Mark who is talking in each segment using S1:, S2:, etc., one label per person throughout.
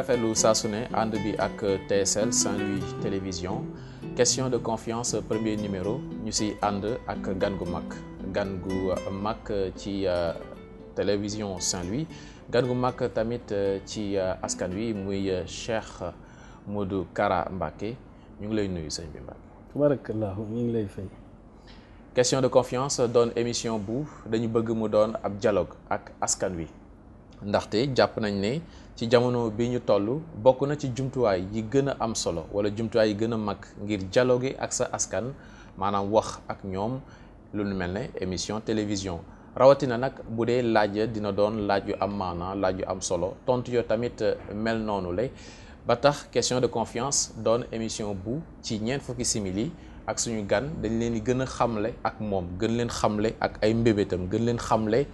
S1: rafetlu saa su ne ànd bi ak TSL Saint-Louis télévision question de confiance premier numéro ñu si ànd ak gan gu mag ci télévision Saint-Louis gan gu mag tamit ci askan wi muy Cheikh Modou Kara Mbacké ñu ngi lay nuyu sëñ bi Mbacké.
S2: tabarakallahu ñu ngi lay fay.
S1: question de confiance doon émission bu dañu bëgg mu doon ab dialogue ak askan wi ndaxte jàpp nañ ne ci jamono bi ñu toll bokk na ci jumtuwaay yi gën a am solo wala jumtuwaay yi gën a mag ngir dialogue ak sa askan maanaam wax ak ñoom lu nu mel ne émission télévision rawatina nag bu dee laaj dina doon laaj yu am maana laaj yu am solo tontu yoo tamit mel noonu la ba tax question de confiance doon émission bu ci ñeent fukki simili ak suñu gan dañ leen di gën a xamle ak moom gën leen xamle ak ay mbébétam gën leen xamle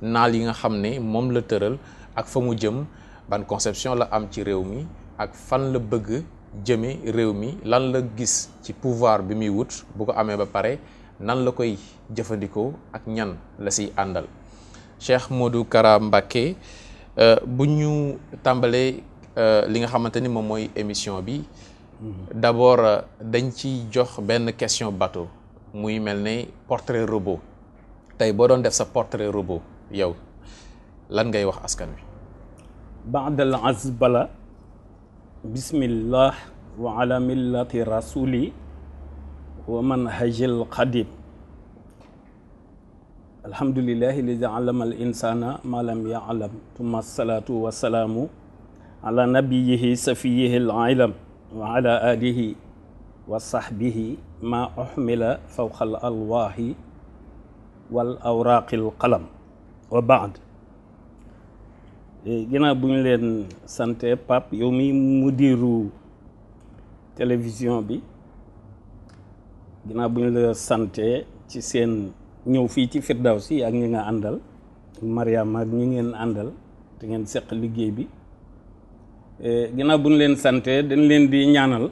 S1: naal yi nga xam ne moom la tëral ak fa mu jëm ban conception la am ci réew mi ak fan la bëgg jëme réew mi lan la gis ci pouvoir bi muy wut bu ko amee ba pare nan la koy jëfandikoo ak ñan la siy àndal. Cheikh Modou Kara Mbacké bu ñu tàmbalee li nga xamante ni moom mooy émission bi d'abord dañ ci jox benn question bateau muy mel ne portrait robot tey boo doon def sa portrait robot yow lan ngay wax askan wi.
S2: baadal azbala bismillah wa ala millati rasuli wa manhajil qadim alhamdulillahi lizi allama al insana ma lam ya'lam thumma salatu wa salaamu ala nabiyihi safiyihi al ilam wa ala alihi wa sahbihi ma uhmila fawqa al alwahi wal awraqil qalam wa baad ginnaaw bu ñu leen sante Pape yow mi mudiru télévision bi ginnaaw bu ñu la sante ci seen ñëw fii ci Firdawsi ak ñi nga àndal Mariama ak ñi ngeen àndal te ngeen seq liggéey bi ginnaaw bu ñu leen sante dañ leen di ñaanal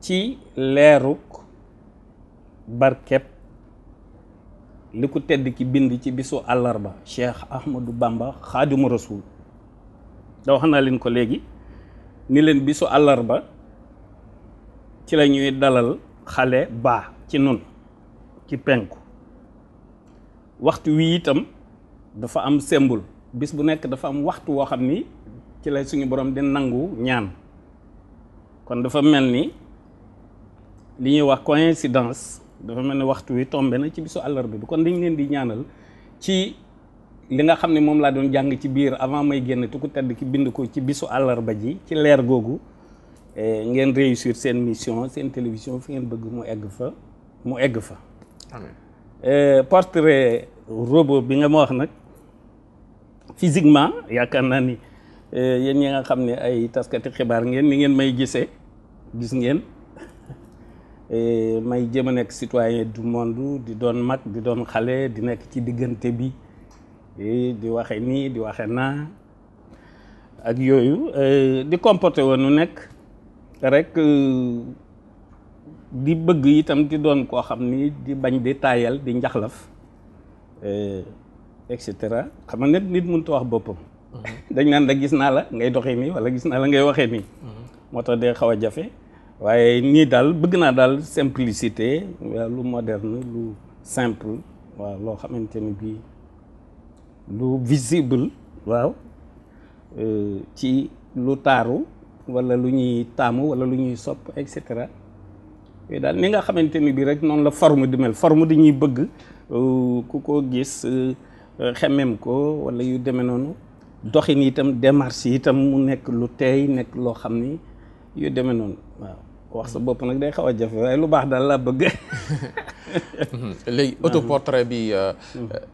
S2: ci leeruk barkeb li ko tedd ki bind ci bisu àllarba Cheikh Ahmadou Bamba Xaadimu Rasuul da wax naa leen ko léegi ni leen bisu àllarba ci la ñuy dalal xale baa ci nun ci penku waxtu wi itam dafa am symbole bis bu nekk dafa am waxtu woo xam ni ci lay suñu borom di nangu ñaan kon dafa mel ni li ñuy wax coïncidence dafa mel ni waxtu wi tombé na ci bisu àllarba bi kon dañ leen di ñaanal ci li nga xam ne moom laa doon jàng ci biir avant may génn tu ko tedd ki bind ko ci bisu àllarba ji ci leer googu ngeen réussir seen mission seen télévision fi ngeen bëgg mu egg fa
S1: amiin
S2: portrait robot bi nga ma wax nag physiquement yaakaar naa ni yéen ñi nga xam ne ay taskati xibaar ngeen ni ngeen may gis ngeen may jéem a nekk citoyen du monde di doon mag di doon xale di nekk ci diggante bi di waxe nii di waxe naa ak yooyu di comporté woon nu nekk rek di bëgg itam di doon koo xam ni di bañ di taayal di njaxlaf et cetera xam nga nit mënut a wax boppam. dañ naan la gis naa la ngay doxee nii wala gis naa la ngay waxee nii. moo tax day xaw a jafe. waaye nii daal bëgg naa daal simplicité lu moderne lu simple waaw loo xamante ni bii lu visible waaw ci lu taaru wala lu ñuy taamu wala lu ñuy sopp et cetera yooyu daal ni nga xamante ni bii rek noonu la forme di mel forme di ñuy bëgg ku ko gis xemem ko wala yu demee noonu doxin itam démarche itam mu nekk lu teey nekk loo xam ni yu demee noonu waaw wax sa bopp nag day xaw a jafe waaye lu baax daal laa bëgg.
S1: léegi autoportrait bi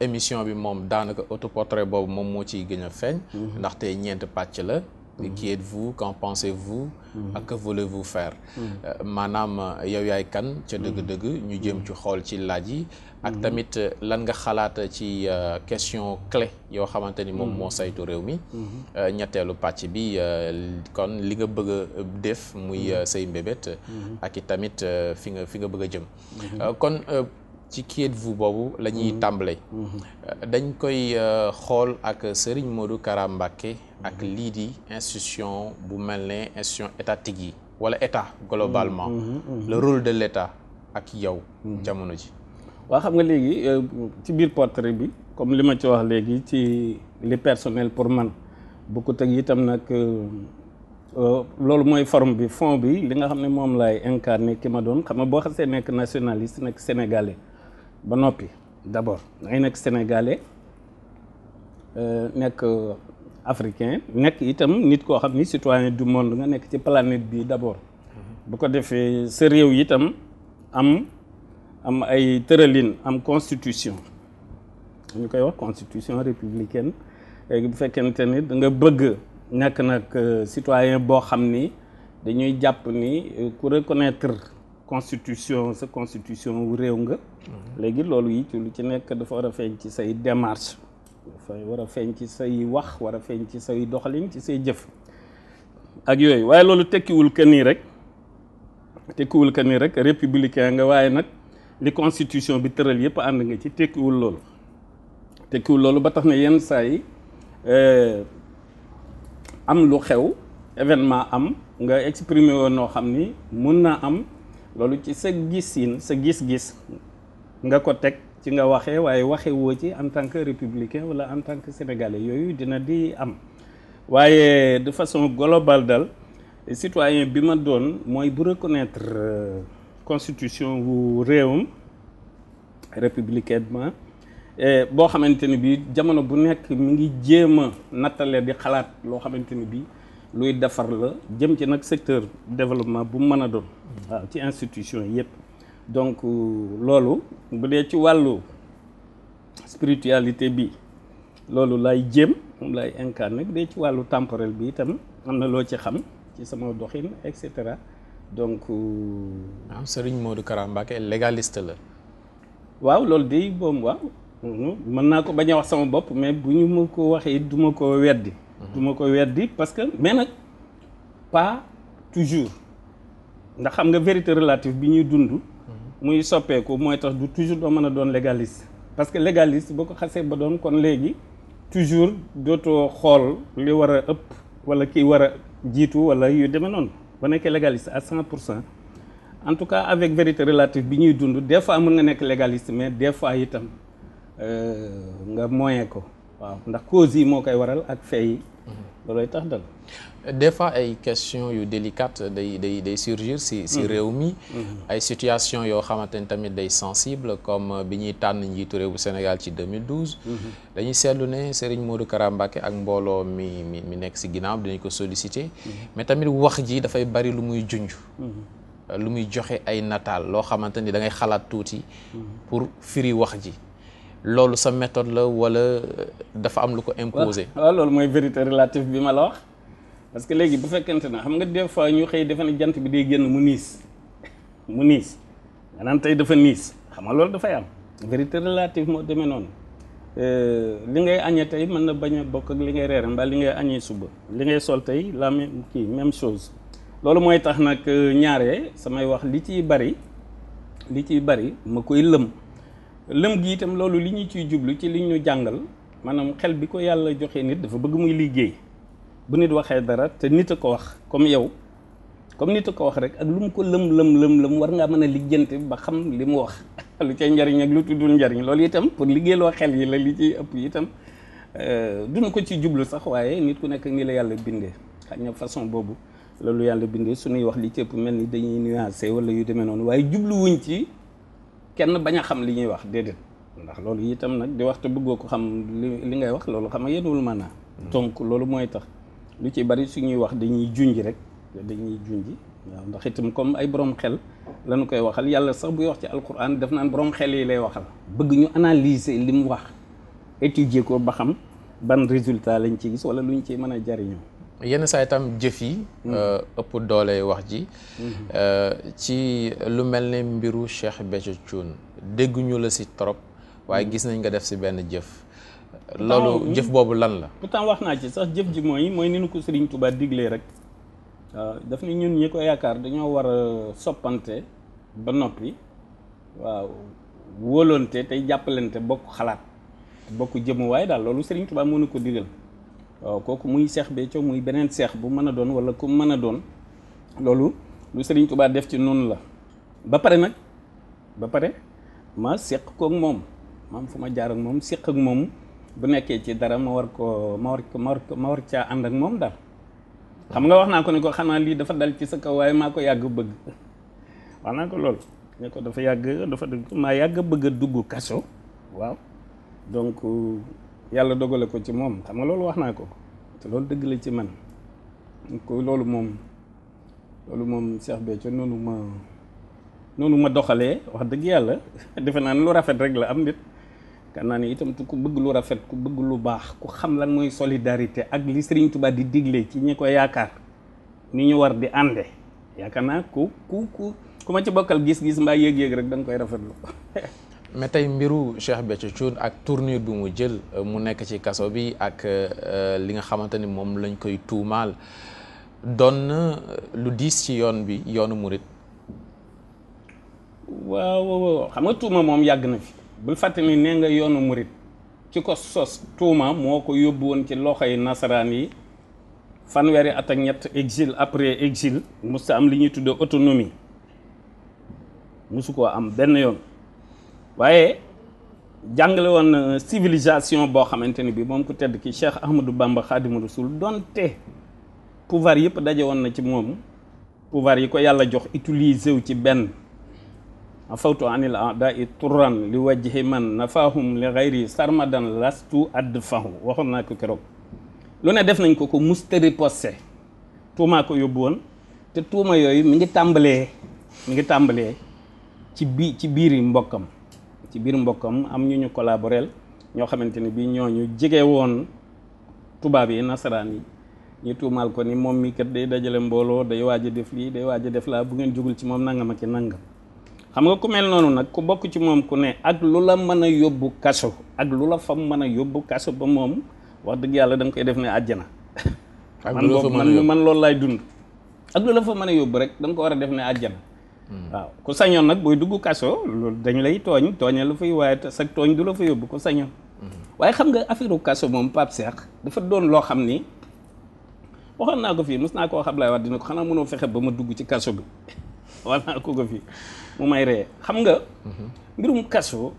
S1: émission bi moom daanaka autoportrait boobu moom moo ciy gën a feeñ. ndaxte ñeent pàcc la. qui êtes-vous qu'en pensez-vous. ak que voulez-vous faire. maanaam yow yaay kan ca dëgg-dëgg ñu jëm ci xool ci laaj yi. ak tamit lan nga xalaat ci question clé yoo xamante ni moom moo saytu réew mi. ñetteelu pàcc bi kon li nga bëgg a def muy say mbébét. ak i tamit fi nga bëgg a jëm. kon ci qui êtes-vous boobu la ñuy tàmbale. dañ koy xool ak Serigne Modou Kara Mbacké ak lii di institution bu mel ne institution étatique yi wala état globalement. le rôle de l'état ak yow. jamono ji.
S2: waa xam nga léegi ci biir portrait bi comme li ma ci wax léegi ci li personnel pour man bokkut ak itam nag loolu mooy forme bi fond bi li nga xam ne moom laay incarné ki ma doon xam nga boo xasee nekk nationaliste nekk sénégalais ba noppi d'abord dangay nekk sénégalais nekk africain nekk itam nit koo xam ni citoyen du monde nga nekk ci planète bi d'abord bu ko defee sa réew itam am ay tëralin am constitution ñu koy wax constitution républicaine léegi bu fekkente ni da nga bëgg nekk nag citoyen boo xam ni dañuy jàpp ni ku reconnaître constitution sa constitution wu réew nga léegi loolu yi ci lu ci nekk dafa war a feeñ ci say démarche dafa war a feeñ ci say wax war a feeñ ci say doxalin ci say jëf ak yooyu waaye loolu tekkiwul que nii rek républicain nga waaye nag li constitution bi tëral yëpp ànd nga ci tekkiwul loolu ba tax na yenn saa yi am lu xew événement am nga exprimer woon noo xam ni mun na am loolu ci sa gisin sa gis-gis nga ko teg ci nga waxee waaye waxe woo ci en tant que républicain wala en tant que sénégalais yooyu dina di am waaye de façon globale dal citoyen bi ma doon mooy bu reconnaître constitution wu réewam républicainement boo xamante ni bi jamono bu nekk mi ngi jéem a nattale di xalaat loo xamante ni bi luy defar la jëm ci nag secteur développement bu mën a doon waaw ci institution yëpp donc loolu bu dee ci wàllu spiritualité bi loolu lay jéem moom lay incarné bu dee ci wàllu temporel bi itam am na loo ci xam ci sama doxin et cetera donc
S1: Serigne Modou Kara Mbacké légaliste la
S2: waaw loolu de boom waaw mën naa ko bañ a wax sama bopp mais bu ñu ma ko waxee du ma ko weddi parce que mais nag pas toujours ndax xam nga vérité relative bi ñuy dund muy soppeeku mooy tax du toujours doo mën a doon légaliste parce que légaliste boo ko xasee ba doon kon léegi toujours dootoo xool li war a ëpp wala kii war a jiitu wala yu demee noonu ba nekkee légaliste à 100% en tout cas avec vérité relative bi ñuy dund des fois mën nga nekk légaliste mais des fois itam nga moyen ko waaw ndax cause yi moo koy waral ak fee yi loolooy tax dal
S1: des fois ay questions yu délicates day surgir si réew mi ay situations yoo xamante ni tamit day sensible comme bi ñuy tànn njiitu réew bu Sénégal ci 2012 dañuy seetlu ne Serigne Modou Kara Mbacké ak mbooloo mi nekk si ginnaaw dañu ko solliciter mais tamit wax ji dafay bari lu muy junj lu muy joxe ay nataal loo xamante ni da ngay xalaat tuuti pour firi wax ji loolu sa méthode la wala dafa am lu ko imposer.
S2: waaw loolu mooy vérité relative bi ma la wax parce que léegi bu fekkente ne xam nga des fois ñu xëy defe ne jant bi day génn mu niis nga naan tey dafa niis xam nga loolu dafay am vérité relative moo demee noonu li ngay añee tey mën na bañ a bokk ak li ngay reere mbaa li ngay añee suba li ngay sol tey la même chose loolu mooy tax nag ñaare samay wax li ciy bari ma koy lëm gi itam loolu li ñu ciy jublu ci li ñu jàngal maanaam xel bi ko yàlla joxe nit dafa bëgg muy liggéey bu nit waxee dara te nit a ko wax comme yow comme nit a ko wax rek ak lu mu ko lëm war ngaa mën a lijjanti ba xam li mu wax lu cay njariñ ak lu tuddul njariñ loolu itam pour liggéeyloo xel yi la li ciy ëpp itam duñu ko ci jublu sax waaye nit ku nekk ni la yàlla bindee xaj na façon boobu loolu yàlla bindee suñuy wax li ci ëpp mel ni dañuy nuancé wala yu demee noonu waaye jubluwuñ ci kenn bañ a xam li ñuy wax déedéet ndax loolu itam nag di wax te bëggoo ko xam li ngay wax loolu xam nga yenuwul maanaa donc loolu mooy tax lu ci bari suñuy wax dañuy junj rek waaw ndax itam comme ay borom xel lañu koy waxal yàlla sax buy wax ci alquran def naan borom xel yi lay waxal bëgg ñu analyser li mu wax étudier ko ba xam ban résultat lañ ci gis wala lu ñu ci mën a jariñoo
S1: yenn saa itam jëf yi ëpp doole wax ji ci lu mel ne mbiru Cheikh Béthio Thioune dégguñu la si trop waaye gis nañ nga def si benn jëf loolu jëf boobu lan la
S2: pourtant wax naa ci sax jëf ji mooy ni nu ko Serigne Touba diglee rek waaw daf ni ñun ñi ko yaakaar dañoo war a soppante ba noppi waaw wóolonte tey jàppalante bokk xalaat bokk jëmuwaay daal loolu Serigne Touba mënu ko digal waaw kooku muy Cheikh Béthio muy beneen seex bu mën a doon wala ku mën a doon loolu lu Serigne Touba def ci noonu la ba pare ma séq koog moom maam fu ma jaar ak moom séq ak moom bu nekkee ci dara ma war caa ànd ak moom daal xam nga wax naa ko ni ko xanaa lii dafa dal ci sa kaw waaye maa ko yàgg bëgg wax naa ko loolu ne ko maa yàgg bëgg a dugg kaso waaw donc yàlla dogale ko ci moom xam nga loolu wax naa ko te loolu dëgg la ci man ko loolu moom Cheikh Béthio noonu ma doxalee wax dëgg yàlla defe naa ne lu rafet rek la am nit kan naa ni itam ku bëgg lu rafet ku bëgg lu baax ku xam lan mooy solidarité ak li Serigne Touba di digle ci ñi ko yaakaar ni ñu war di ànde yaakaar naa ku ma ci bokkal gis-gis mbaa yéeg-yéeg rek da nga koy rafetlu.
S1: mais tey mbiru Cheikh Béthio Thioune ak tournure bi mu jël mu nekk ci kaso bi ak li nga xamante ni moom lañ koy tuumaal doon na lu diis ci yoon bi yoonu murit.
S2: waaw xam nga tuuma moom yàgg na fi bul fàtte ni nee nga yoonu murit ci ko sos tuuma moo ko yóbbu woon ci loxoy nasaraan yi fanweeri at ak ñett exil après exil musta am li ñuy tudde autonomie musu koo am benn yoon waaye jàngale woon civilisation boo xamante ni bi moom ku tedd ki Cheikh Ahmadou Bamba Khadimu Rasul donte pouvoir yëpp daje woon na ci moom pouvoir yi ko yàlla jox utiliser wu ci benn fawtu anil a'da'i turran li wajhi man nafahum li ghayri sarmadan lastu adfahu waxoon naa ko keroog lu ne def nañ ko mustari posté tuumaa ko yóbbu woon te tuuma yooyu mi ngi tàmbalee ci biir mbokkam am ñu collaborel ñoo xamante ni bii ñooñu jege woon tubaab yi nasaraan yi ñu tuumaal ko ni moom mi kat day dajale mbooloo day waaj a def lii day waaj a def laa bu ngeen jógul ci moom nangam ak nangam xam nga ku mel noonu nag ku bokk ci moom ku ne ak lu la mën a yóbbu kaso ak lu la fa mën a yóbbu kaso ba moom wax dëgg yàlla da nga koy def ne àjjana man loolu laay dund ak lu la fa mën a yóbbu rek da nga ko war a def ne àjjana waaw ku sañoon nag booy dugg kaso loolu dañ lay tooñee la fay waaye sa tooñ du la fa yóbbu ku sañoon waaye xam nga affaire kaso moom Pape Cheikh dafa doon loo xam ni waxoon naa ko fii mos naa ko wax Ablaye Wade dina ko xanaa mënoo fexe ba ma dugg ci kaso bi wax naa ko fii mu may ree xam nga mbirum kaso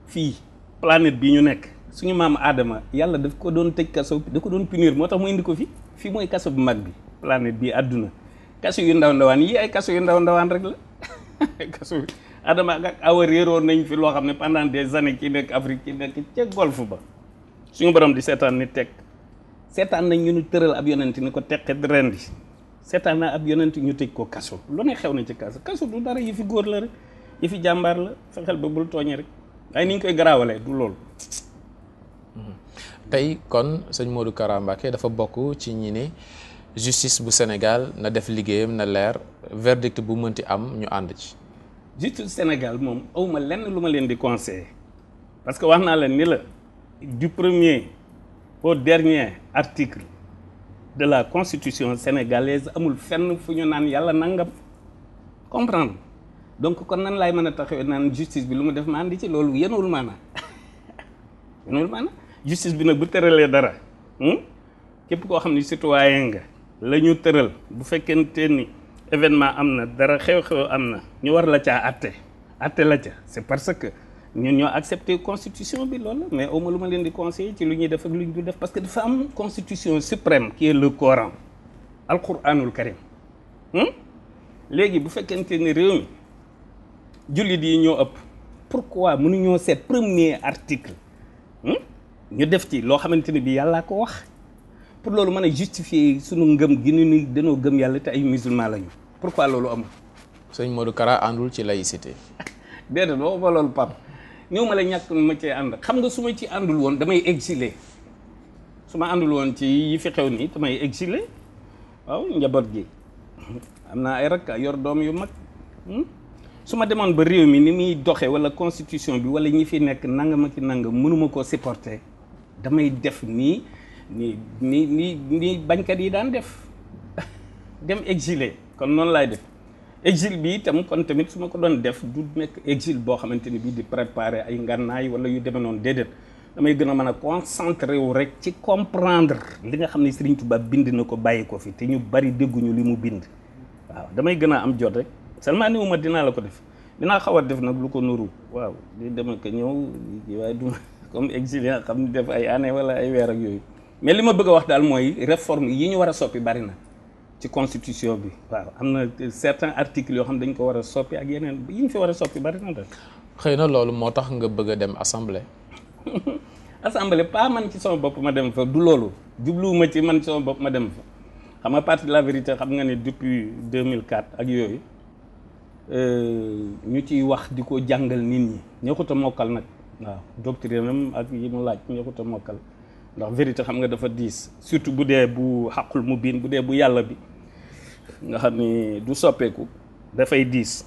S2: fii planète bi ñu nekk suñu maam Adama yàlla daf ko doon tëj kaso da ko doon punir moo tax mu indi ko fii mooy kaso bu mag bi planète bi àdduna kaso yu ndaw ndawaan yi ay kaso yu ndaw ndawaan rek la kaso bi Adama ak Awa réeroon nañ fi loo xam ne pendant des années ki nekk Afrique ki nekk ca golfe ba suñu borom di seetaan ni teg seetaan nañ ñu tëral ab yonent ni ko teqet rendi seetaan naa ab yonent ñu tëj ko kaso lu ne xew na ci kaso du dara yi fi góor la rek yi fi jàmbaar la fexeel ba bul tooñe rek waaye ni ñu koy garaawalee du loolu.
S1: tey kon sëñ Modou Kara Mbacké dafa bokk ci ñi ne justice bu Sénégal na def liggéeyam na leer verdict bu mënti am ñu ànd ci.
S2: justice Sénégal moom awma lenn lu ma leen di conseiller parce que wax naa leen ni la du premier au dernier article de la constitution sénégalaise amul fenn fu ñu naan yàlla nangam comprendre donc kon nan laay mën a taxawee naan justice bi lu mu def ma andi ci loolu yenuwul maana justice bi nag bu tëralee dara képp koo xam ni citoyen nga la ñu tëral bu fekkente ni événement am na dara xew-xew am na ñu war la caa atte la ca c'est parce que ñun ñoo accepté constitution bi loolu mais au moins lu ma leen di conseiller ci lu ñuy def ak lu ñu dul def parce que dafa am constitution suprême qui est le Coran al-Qur'anul Karim léegi bu fekkente ni réew mi jullit yi ñoo ëpp pourquoi mënuñoo seet premier article ñu def ci loo xamante ne bi yàllaa ko wax pour loolu mën a justifier sunu ngëm gi ni dañoo gëm yàlla te ay musulman lañu pourquoi loolu amul.
S1: sëñ Modou Kara àndul ci laïcité.
S2: déedéet waxuma loolu Pape ñëw ma la ñàkk ma cee ànd xam nga su ma ci àndul woon damay exiler su ma àndul woon ci yi fi xew nii damay exiler waaw njaboot gi am naa ay rakk yor doom yu mag su ma demoon ba réew mi ni muy doxe wala constitution bi wala ñi fi nekk nangam ak nangam mënuma koo supporter damay def nii ni bañkat yi daan def dem exiler kon noonu laay def exil bi itam kon tamit su ma ko doon def du nekk exil boo xamante ni bii di préparer ay ngànnaay wala yu demee noonu déedéet damay gën a mën a concentré wu rek ci comprendre li nga xam ne Serigne Touba bind na ko bàyyi ko fi te ñu bari dégguñu li mu bind waaw damay gën a am jot rek seulement niwuma dinaa la ko def dinaa xaw a def nag lu ko nuru waaw di dem ak ñëw waaye du comme exil yi nga xam ne def ay année wala ay weer ak yooyu mais li ma bëgg a wax daal mooy réforme yi ñu war a soppi bari na ci constitution bi waaw am na certains articles yoo xam ne dañ ko war a soppi ak yeneen yi ñu fi war a soppi bari na daal.
S1: xëy na loolu moo tax nga bëgg a dem assemblée.
S2: assemblée pas man ci sama bopp ma dem fa du loolu jubluwuma ci man ci sama bopp ma dem fa xam nga parti de la vérité xam nga ne depuis 2004 ak yooyu ñu ciy wax di ko jàngal nit ñi ñëxut a mokkal nag waaw doctrine am ak yi mu laaj ñëxut a mokkal ndax vérité xam nga dafa diis surtout bu dee bu xaqul mu biin bu dee bu yàlla bi nga xam ni du soppeeku dafay diis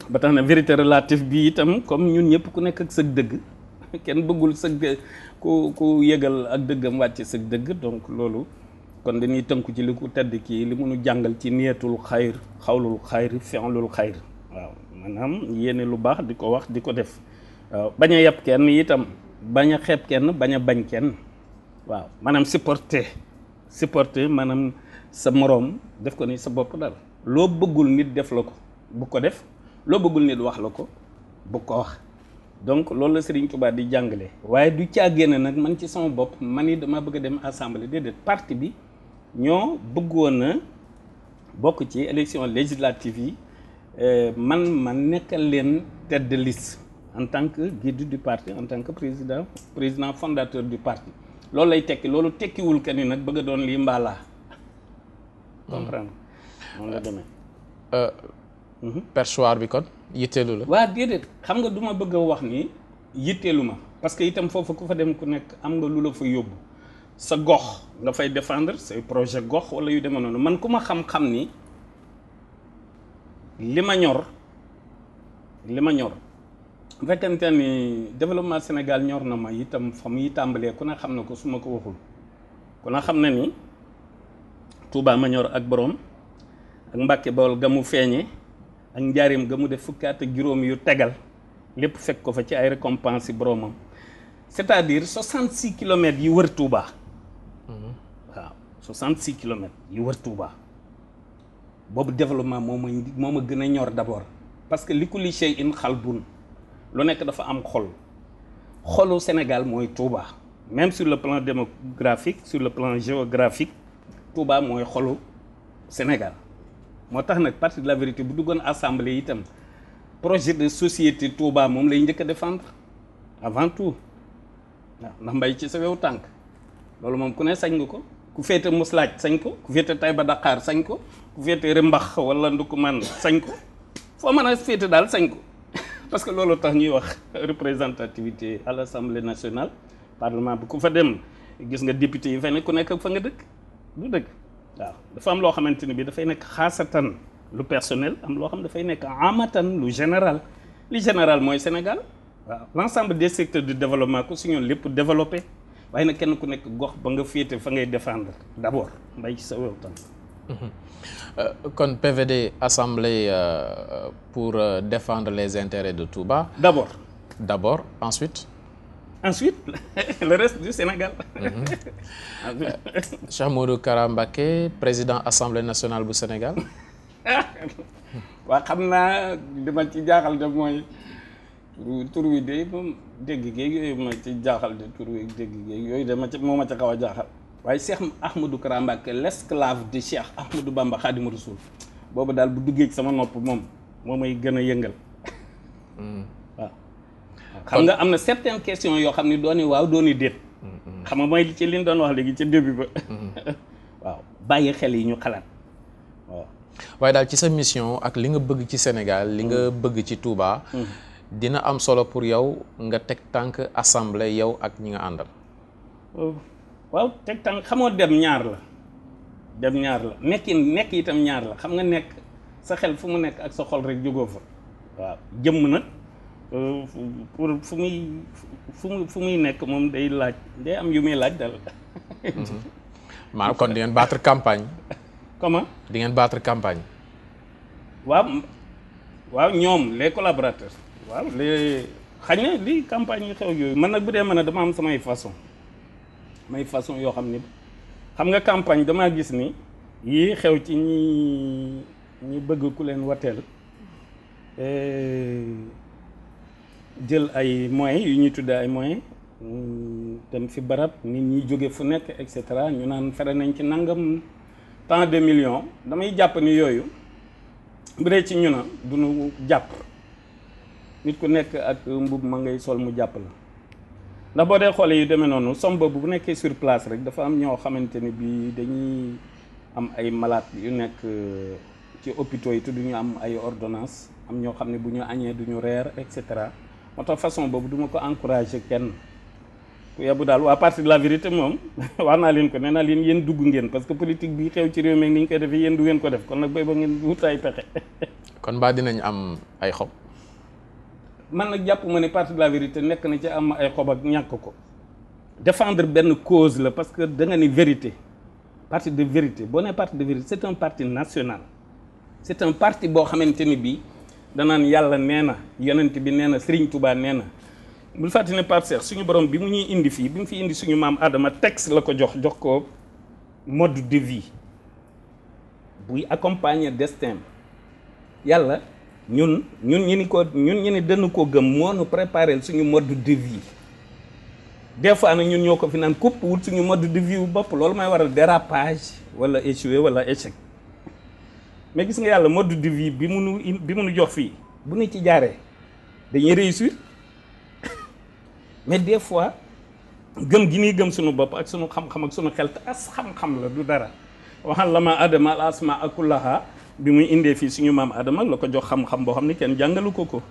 S2: ba tax na vérité relative bi itam comme ñun ñëpp ku nekk ak sëg dëgg kenn bëggul sëg ku yëgal ak dëggam wàcc sëg dëgg donc loolu kon dañuy tënku ci li ku tedd kii li mënu jàngal ci niyatul xayr xawlul xayr fi'lul xayr waaw maanaam yéene lu baax di ko wax di ko def waaw bañ a yab kenn itam bañ a xeeb kenn bañ a bañ kenn waaw maanaam supporter maanaam sa moroom def ko ni sa bopp dal loo bëggul nit def la ko bu ko def loo bëggul nit wax la ko bu ko wax donc loolu la Serigne Touba di jàngale waaye du caagéene nag man ci sama bopp man ni dama bëgg a dem assemblée déedéet parti bi ñoo bëggoon a bokk ci élection législative yi man nekkal leen tête de liste en tant que guide du parti en tant que président fondateur du parti loolu lay tekki loolu tekkiwul que ni nag bëgg a doon lii mbaalaa comprendre moom la demee
S1: perchoir bi kon yitteelu la
S2: waa déedéet xam nga du ma bëgg a wax ni yitteelu ma parce que itam foofu ku fa dem ku nekk am nga lu la fa yóbbu sa gox nga fay défendre say projet gox wala yu demee noonu man ku ma xam-xam ni li ma ñor bu fekkente ni développement Sénégal ñor na ma itam fa muy tàmbalee ku ne xam na ko su ma ko waxul ku ne xam na ni Touba ma ñor ak borom ak Mbàkke Bawol ga mu feeñe ak njaarim ga mu def fukki at ak juróom yu tegal lépp fekk ko fa ci ay récompense yi boromam c'est-à-dire 66 kilomètres yi wër Touba waaw 66 kilomètres yi wër Touba boobu développement moo ma gën a ñor d'abord parce que li kulli shay'in qalbun lu nekk dafa am xolu Sénégal mooy Touba même sur le plan démographique sur le plan géographique Touba mooy xolu Sénégal moo tax nag parti de la vérité bu duggoon assemblée itam projet de société Touba moom lay njëkk a défendre avant tout waaw ndax mbay ci sa wew tànk loolu moom ku ne sañ nga ko ku féete Muslaaj sañ ko ku féete Taïba Dakar sañ ko ku féete Rimbax wala Ndukumaan sañ ko foo mën a féete daal sañ ko parce que loolu tax ñuy wax représentativité à l'Assemblée nationale parlement bi ku fa dem gis nga député yi fa ne ku nekk fa nga dëkk du dëkk waaw dafa am loo xamante ni bi dafay nekk xaasatan lu personnel am loo xam dafay nekk amatan lu général li général mooy Sénégal waaw l'ensemble des secteurs de développement ku si ñoon lépp développé waaye nag kenn ku nekk gox ba nga féete fa ngay défendre d'abord mbay ci sa wew tam
S1: kon PVD assemblée pour défendre les intérêts de Touba. D'abord, ensuite
S2: le reste du Sénégal.
S1: Cheikh Modou Kara Mbacké président assemblée nationale bu Sénégal.
S2: waa xam naa li ma ci jaaxal de mooy tur wi de moom dégg géeg yooyu ma ci jaaxal de tur wi dégg géeg yooyu de moo ma ca xaw a jaaxal. waaye Cheikh Ahmadou Kara Mbacké l'esclave de Cheikh Ahmadou Bamba Khadimou Rassoul boobu daal bu duggee ci sama nopp moom moo may gën a yëngal waaw xam nga am na certaines questions yoo xam ni dooni waaw dooni déet xam nga mooy ci li ñu doon wax léegi ca début ba waaw bàyyi xel yi ñu xalaat waaw
S1: waaye daal ci sa mission ak li nga bëgg ci Sénégal li nga bëgg ci Touba dina am solo pour yow nga teg tànk assemblée yow ak ñi nga àndal
S2: waaw teg tànk xamoo dem ñaar la nekk itam ñaar la xam nga nekk sa xel fu mu nekk ak sa xol rek jógoo fa waaw jëmm nag pour fu muy nekk moom day am yu muy laaj dal
S1: maanaam kon di ngeen battre campagne
S2: comment
S1: di ngeen battre campagne
S2: waaw ñoom les collaborateurs waaw les xañ na li campagne yi xew yooyu man nag bu dee mën a dama am samay façon yoo xam ni xam nga campagne damaa gis ni yii xew ci ñi bëgg ku leen wateel jël ay moyens yu ñuy tuddee ay moyens dem fi barab nit ñi jóge fu nekk et cetera ñu naan fere nañ ci nangam tant de millions damay jàpp ni yooyu bu dee ci ñu na duñu jàpp nit ku nekk ak mbub ma ngay sol mu jàpp la ndax boo dee xoolee yu demee noonu somme boobu bu nekkee sur place rek dafa am ñoo xamante ni bi dañuy am ay malade yu nekk ci hôpitaux yi te duñu am ay ordonnance am ñoo xam ne bu ñu añee duñu reer et cetera moo tax façon boobu duma ko encourager kenn ku yebu daal waa parti de la vérité moom wax naa leen ko nee naa leen yéen dugg ngeen parce que politique bi xew ci réew mi ni ñu koy defee yéen du ngeen ko def kon nag bay ba ngeen wut ay pexe.
S1: kon mbaa dinañ am ay xob.
S2: man nag jàpp ma ne parti de la vérité nekk na ci am ay xob ak ñàkk ko défendre benn cause la parce que da nga ni vérité parti de vérité boo nee parti de vérité c'est un parti national c'est un parti boo xamante ni bii danaan yàlla nee na yonent bi nee na Serigne Touba nee na. bul fàttali ne Pape Cheikh suñu borom bi mu ñuy indi fii bi mu fi indi suñu maam Adama texte la ko jox ko mode de vie buy accompagner destin yàlla ñun ñi ni dënn ko gëm moo nu préparer suñu mode de vie des fois nag ñun ñoo ko fi naan kupp wut suñu mode de vie bu bopp loolu may waral dérapage wala échoué wala échec mais gis nga yàlla mode de vie bi mu nu jox fii bu ñu ci jaaree dañuy réussir. mais des fois gëm gi nii gëm suñu bopp ak suñu xam-xam ak suñu xel te as xam-xam la du dara waxal la ma adama al asma akullaha bi muy indee fii suñu maam adama la ko jox xam-xam boo xam ne kenn jàngalu ko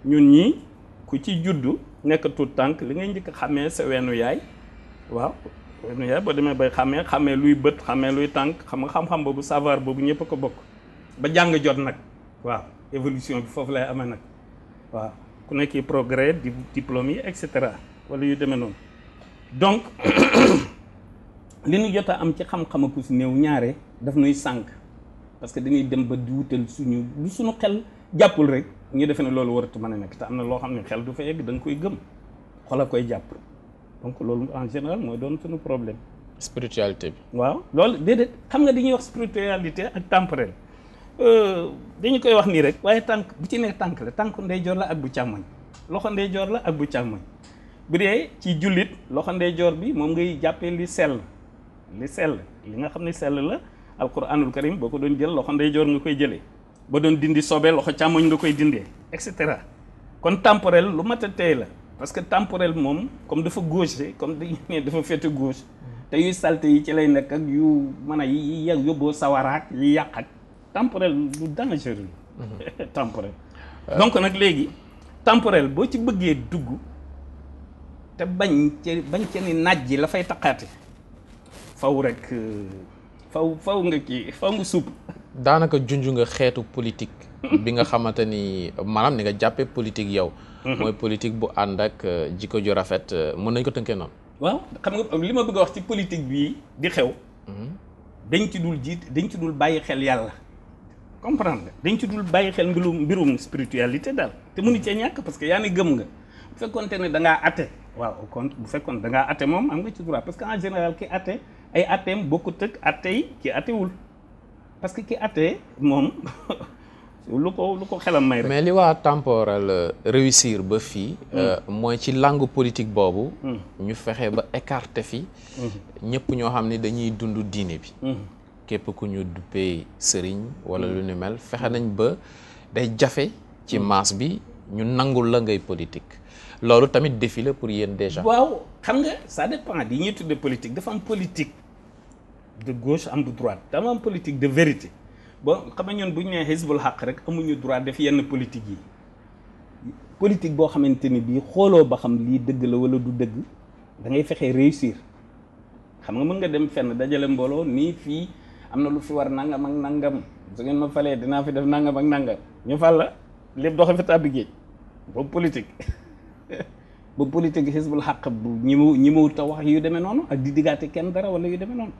S2: ñun ñii ku ci juddu nekk tuut tànk li ngay njëkk xamee sa weenu yaay waaw weenu yaay boo demee bay xamee luy bët xamee luy tànk xam nga xam-xam boobu savoir boobu ñëpp a ko bokk ba jàng jot nag waaw évolution bi foofu lay amee nag waaw ku nekk progrès di diplôme yi et cetera wala yu demee noonu donc li ñu jot a am ci xam-xam ak si néew ñaare daf nuy sànq parce que dañuy dem ba di wutal lu suñu xel jàppul rek ñu defe ne loolu waratu mën a nekk te am na loo xam ne xel du fa yegg da nga koy gëm xol a koy jàpp donc loolu en général mooy doon suñu problème.
S1: spiritualité bi.
S2: waaw loolu déedéet xam nga dañuy wax spiritualité ak temporel. dañu koy wax nii rek waaye tànk bu ci nekk tànk la tànk ndeyjoor la ak bu càmmoñ loxo ndeyjoor la ak bu càmmoñ bu dee ci jullit loxo ndeyjoor bi moom ngay jàppee li sell li nga xam ne sell la alquranul karim boo ko doon jël loxo ndeyjoor nga koy jëlee boo doon dindi sobe loxo càmmoñ nga koy dindee et cetera kon temporel lu mat a tey la parce que temporel moom comme dafa gauche comme dañu ne dafa féete gauche te yuy salte yi ci lay nekk ak yu mën a yi yóbboo sawaraak yi yàq ak temporel lu dangereux temporel donc nag léegi temporel boo ci bëggee dugg te bañ ci ni naaj ji la fay taqaate faw rek faw nga suub
S1: daanaka junj nga xeetu politique bi nga xamante ni maanaam ni nga jàppee politique yow mooy politique bu ànd ak jikko ju rafet mën nañ ko tënkee noonu
S2: waaw xam nga li ma bëgg a wax ci politique bii di xew dañ ci dul bàyyi xel yàlla comprendre nga dañ ci dul bàyyi xel mbirum spiritualité daal te mënu cee ñàkk parce que yaa ni gëm nga bu fekkoonte ne da ngaa atte waaw kon bu fekkoon da ngaa atte moom am nga ci droit parce que en général ki atte ay atteem bokkut ak atte yi ki attewul parce que ki atte moom lu ko xelam may rek.
S1: mais li waa temporel réussir ba fii mooy ci langue politique boobu ñu fexe ba écarter fi ñëpp ñoo xam ne dañuy dund diine bi képp ku ñu duppee sëriñ wala lu ni mel fexe nañ ba day jafe ci masse bi ñu nangul la ngay politique loolu tamit défi la pour yéen déjà.
S2: waaw xam nga ça dépend yi ñuy tuddee politique dafa am politique de gauche am de droite dafa am politique de vérité bon xam nga ñun bu ñu nee Hizbul Haq rek amuñu droit def yenn politique yi politique boo xamante ni bii xooloo ba xam lii dëgg la wala du dëgg da ngay fexee réussir xam nga mën nga dem fenn dajale mbooloo nii fii am na lu fi war nangam ak nangam su ngeen ma falee dinaa fi def nangam ak nangam ñu fal la lépp doxe fi tàbbi géej boobu politique boobu politique Hizbul Haq bu ñi mu ta wax yu demee noonu ak di diggaate kenn dara wala yu demee noonu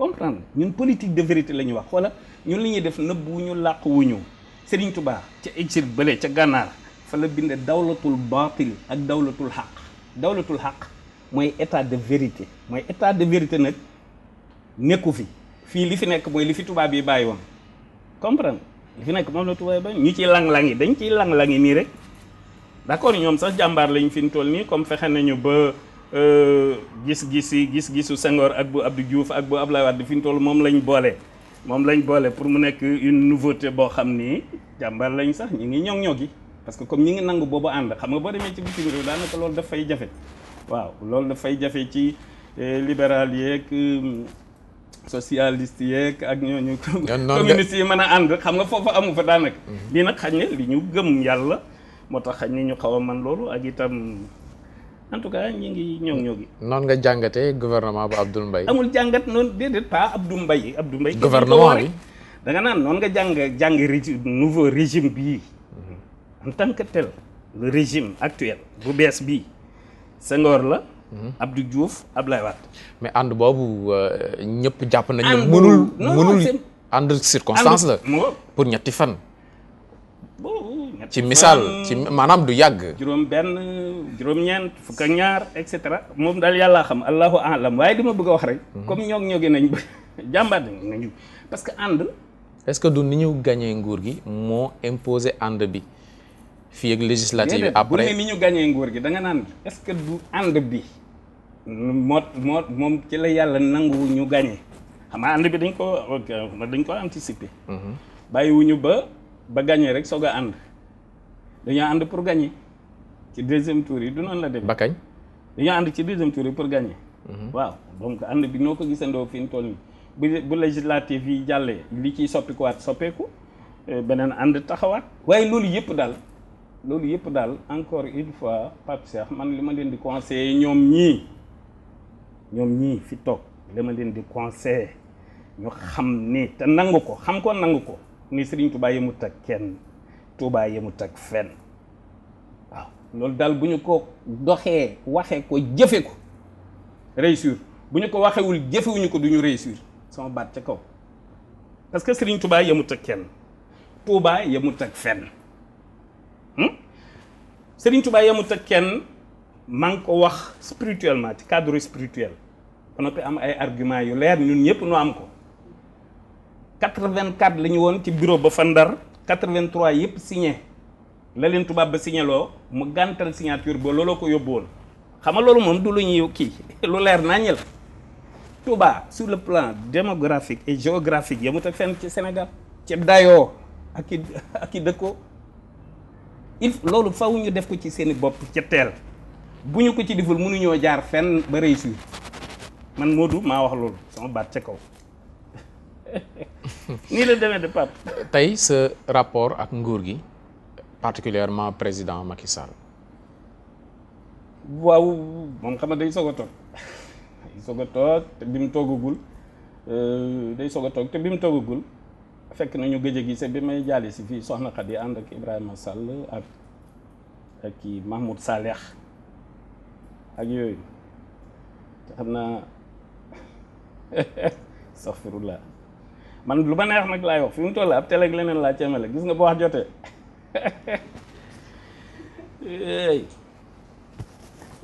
S2: comprendre ñun politique de vérité la ñuy wax xoola ñun li ñuy def nëbb wu ñu làq wuñu Serigne Touba ca exil bële ca gànnaar fa la binde dawlatul baatil ak dawlatul xaq mooy état de vérité mooy état de vérité nag nekku fii li fi nekk mooy li fi tubaab yi bàyyi woon comprendre li fi nekk moom la tubaab yi bàyyi ñu ciy lang-langi dañ ciy lang-langi nii rek d'accord ñoom sax jàmbaar lañ fi ñu toll nii comme fexe nañu ba gis-gisu Senghor ak bu Abdou Diouf ak bu Abdoulaye Wade fi ñu toll moom lañ boole pour mu nekk une nouveauté boo xam ni jàmbaar lañ sax ñi ngi ñoŋ-ñoŋi parce que comme ñi ngi nangu boobu ànd xam nga boo demee ci bitim réew daanaka loolu daf fay jafe waaw loolu daf fay jafe ci libéral yeeg socialiste yeeg ak ñooñu communiste yi mën a ànd xam nga foofu amu fa daanaka lii nag xañ ne li ñu gëm yàlla moo tax xañ ni ñu xaw a man loolu ak itam en tout cas ñi ngi ñoŋ-ñoŋi. Noonu
S1: nga jàngatee gouvernement bu Abdoul Mbaye.
S2: amul jàngat noonu déedéet pas Abdoul Mbaye.
S1: gouvernement bi
S2: da nga naan noonu nga jàng nouveau régime bii. en tant que tel le régime actuel bu bees bii Senghor la. Abdou Diouf Abdoulaye Wade.
S1: mais ànd boobu ñëpp jàpp nañu. mënul ànd circonstance la. pour ñetti fan. ci misaal ci maanaam du yàgg.
S2: juróom-ñeent fukk ak ñaar et cetera moom daal yàllaa xam allahu alam waaye li ma bëgg a wax rek. comme ñoog-ñoogi nañ ba jàmbaat nañu parce que ànd.
S1: est-ce que du ni ñu gañee nguur gi moo imposé ànd bi fii ak législative yi après
S2: bu ne ni ñu gañee nguur gi da nga naan est-ce que du ànd bi moom ci la yàlla nangu ñu gañee xam nga ànd bi dañ ko anticiper. bàyyiwuñu ba gagné rek soog a ànd dañoo ànd pour gagner ci deuxième tour yi du noonu la demee.
S1: ba kañ.
S2: dañoo ànd ci deuxième tour yi pour gagner. waaw donc ànd bi noo ko gisandoo fi ñu toll nii bu législative yi jàllee li ciy soppikuwaat soppeeku beneen ànd taxawaat. waaye loolu yëpp daal encore une fois Pape Cheikh man li ma leen di conseiller ñoom ñii fi toog li ma leen di conseiller ñu xam ni te nangu ko ni Serigne Touba yemut ak kenn Touba yemut ak fenn waaw loolu daal bu ñu ko doxee waxee ko jëfe ko réussir bu ñu ko waxewul jëfewuñu ko duñu réussir sama baat ca kaw parce que Serigne Touba yemut ak kenn Touba yemut ak fenn Serigne Touba yemut ak kenn maa ngi ko wax spirituellement ci cadre spirituel ba noppi am ay argument yu leer ñun ñëpp nu am ko 84 la ñu woon ci bureau ba fa Ndar 83 yëpp signé la leen tubaab ba signé loo mu gàntal signature ba looloo ko yóbbu woon xam nga loolu moom du lu ñuy kii lu leer naññ la Touba sur le plan démographique et géographique yemut ak fenn ci Sénégal ci dayoo ak i dëkkoo loolu faw ñu def ko ci seeni bopp ca teel bu ñu ko ci deful mënuñoo jaar fenn ba réussir man Modou maa wax loolu sama baat ca kaw nii la demee de Pape.
S1: tey sa rapport ak nguur gi particulièrement président Macky Sall.
S2: waaw moom xam nga day soog a toog te bi mu toogagul fekk nañu gëj a gisee bi may jaali si fii Soxna Khady ànd ak Ibrahima Sall ak kii Mahmoud Saleh ak yooyu te xam naa astaghfirullah man lu ma neex nag laay wax fi mu toll ab télé ak leneen laa ceemale gis nga boo wax jotee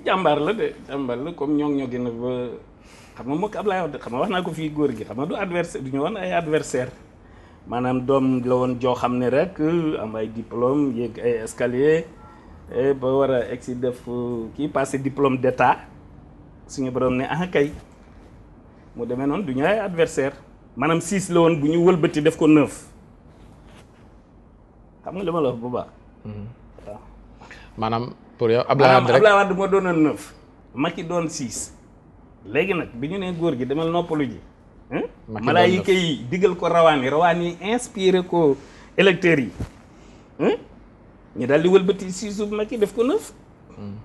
S2: jàmbaar la comme ñoo gën a ba xam nga mook Ablaye Wade xam nga wax naa ko fii góor gi xam nga du adversaire du ñu woon ay adversaire maanaam doom la woon joo xam ne rek am ay diplôme yéeg ay escalier ba war a egsi def kii passé diplôme d'état suñu borom ne kay mu demee noonu du ñu ay adversaire maanaam 6 la woon bu ñu wëlbati def ko 9 xam nga li ma la wax bu baax. waaw.
S1: maanaam pour yow Abdoulaye
S2: Wade moo doonoon 9 Macky doon 6 léegi nag bi ñu nee góor gi demal noppalu ji. malaayika yi digal ko rawaan yi inspiré ko électeurs yi ñu daal di wëlbati 6 bu Macky def ko 9.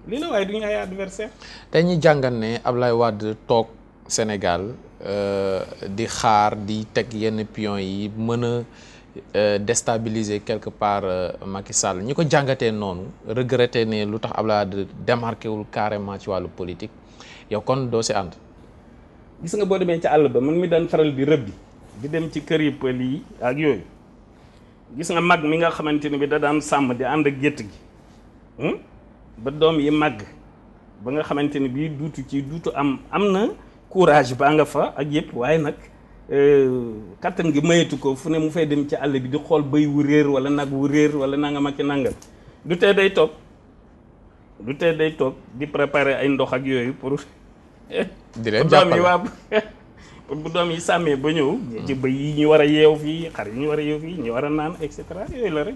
S2: lii la waaye du ñu ay adversaire.
S1: tey ñu jàngat ne Abdoulaye Wade toog Sénégal. di xaar di teg yenn pion yi mën a déstabiliser quelque part Macky Sall ñi ko jàngatee noonu regretté ne lu tax Abdoulaye Wade démarqué wul carrément ci wàllu politique yow kon doo si ànd.
S2: gis nga boo demee ci àll ba man mi daan faral di rëbbi di dem ci kër yi pël yi ak yooyu gis nga mag mi nga xamante ni bi da daan sàmm di ànd ak gétt gi ba doom yi màgg ba nga xamante ni bii duutu am na courage baa nga fa ak yëpp waaye nag kattan gi mayatu ko fu ne mu fay dem ci àll bi di xool bëy wu réer wala nag wu réer wala nangam ak nangam du tee day toog di préparer ay ndox ak yooyu pour
S1: di leen jàppale
S2: pour bu doom yi sàmmee ba ñëw ci bëy yi ñu war a yeew fii xar yi ñu war a yeew fii ñu war a naan et cetera yooyu la rek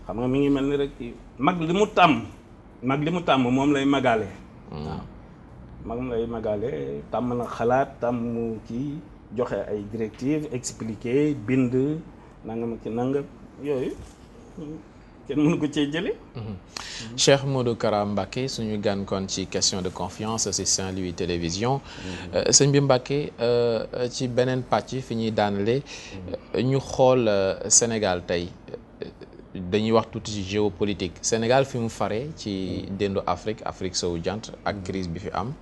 S2: xam nga mi ngi mel ni rek mag li mu tàmm moom lay magaale waaw mag lay magaale tàmm na xalaat tàmm kii joxe ay directives expliquer bind nangam ak nangam yooyu kenn mënu ko cee jële
S1: Cheikh Modou Kara Mbacké suñu gan kon ci question de confiance ci Saint-Louis Télévision sëñ bi Mbacké ci beneen pàcc fi ñuy daanale ñu xool Sénégal tey dañuy wax tuuti ci géopolitique Sénégal fi mu fare ci déndu Afrique sowu jant ak crise bi fi am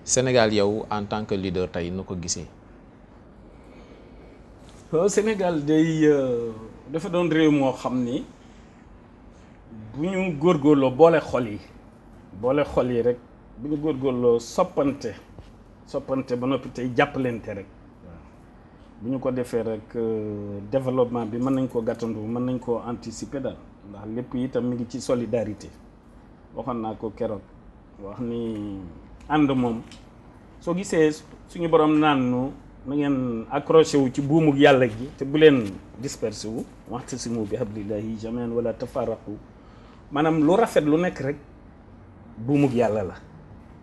S1: Sénégal yow en tant que leader tey nu ko gisee.
S2: Sénégal day dafa doon réew moo xam ni bu ñu góorgóorloo boole xol yi rek bu ñu góorgóorloo soppante ba noppi tey jàppalante rek waaw bu ñu ko defee rek développement bi mën nañ koo gàttandu mën nañ koo anticiper daal ndax lépp itam mi ngi ci solidarité waxoon naa ko keroog wax ni ànd moom soo gisee suñu borom naan nu na ngeen accroché wu ci buumug yàlla gi te bu leen dispersé wu wa'tasimu bi hablillahi jami'an wala tafarraqu maanaam lu rafet lu nekk rek buumug yàlla la